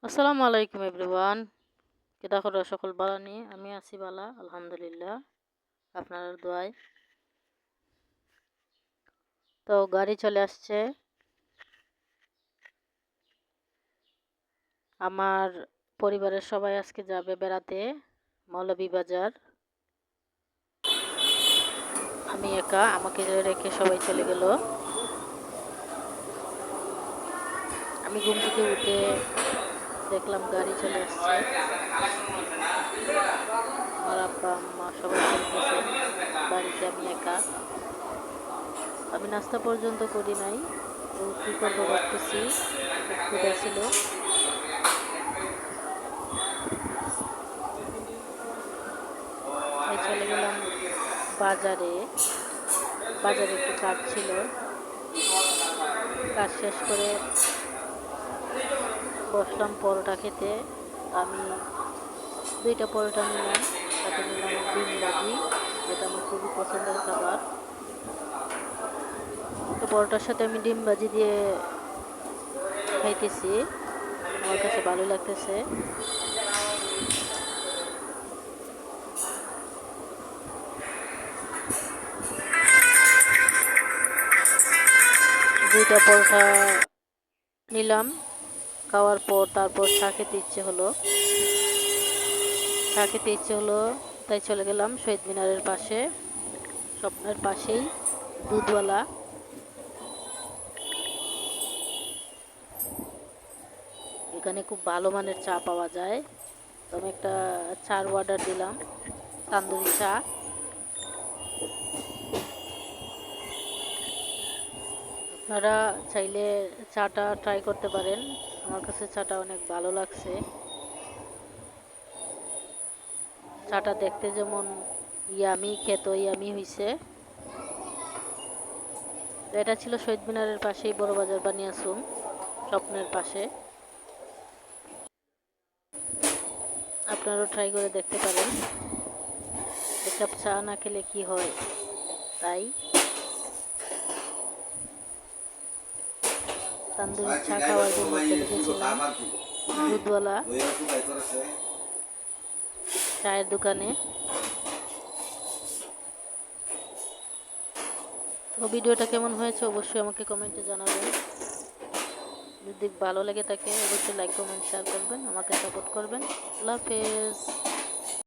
আসসালামু আলাইকুম এভরিওয়ান। কেদা করো সকল বালা নিয়ে আমি আছি বালা আলহামদুলিল্লাহ আপনার দোয়ায়। তো গাড়ি চলে আসছে, আমার পরিবারের সবাই আজকে যাবে বেড়াতে মৌলভীবাজার। আমি একা, আমাকে রেখে সবাই চলে গেল। আমি ঘুম থেকে উঠে দেখলাম গাড়ি চলে আসছে, আমার আব্বা আম্মা সবাই চলে গেছে বাড়িতে, আমি একা। আমি নাস্তা পর্যন্ত করি নাই, তো কী করবো ভাবতেছি, খুব ক্ষুধা ছিল। তাই চলে গেলাম বাজারে। বাজারে একটু কাজ ছিল, কাজ শেষ করে বসলাম পরোটা খেতে। আমি 2টা পরোটা নিলাম, সাথে নিলাম ডিম ভাজি, যেটা আমার খুবই পছন্দের খাবার। তো পরোটার সাথে আমি ডিম ভাজি দিয়ে খাইতেছি, আমার কাছে ভালো লাগতেছে। দুইটা পরোটা নিলাম, খাওয়ার পর তারপর চা খেতে ইচ্ছে হলো, তাই চলে গেলাম শহীদ মিনারের পাশে, স্বপ্নের পাশেই দুধওয়ালা। এখানে খুব ভালো মানের চা পাওয়া যায়। তো আমি একটা চার অর্ডার দিলাম, তান্দুরি চা। আপনারা চাইলে চাটা ট্রাই করতে পারেন, আমার কাছে চাটা অনেক ভালো লাগছে। চাটা দেখতে যেমন ইয়ামি, খেতে ইয়ামি হয়েছে। এটা ছিল শহীদ মিনারের পাশেই বড় বাজার বানিয়াচং, স্বপ্নের পাশে। আপনারাও ট্রাই করে দেখতে পারেন, এক কাপ চা না খেলে কি হয়। তাই তান্দুরি চা খাওয়ার জন্য চলে গেছিলাম দুধওয়ালা চায়ের দোকানে। তো ভিডিওটা কেমন হয়েছে অবশ্যই আমাকে কমেন্টে জানাবেন। যদি ভালো লেগে থাকে অবশ্যই লাইক কমেন্ট শেয়ার করবেন, আমাকে সাপোর্ট করবেন। আল্লাহ হাফেজ।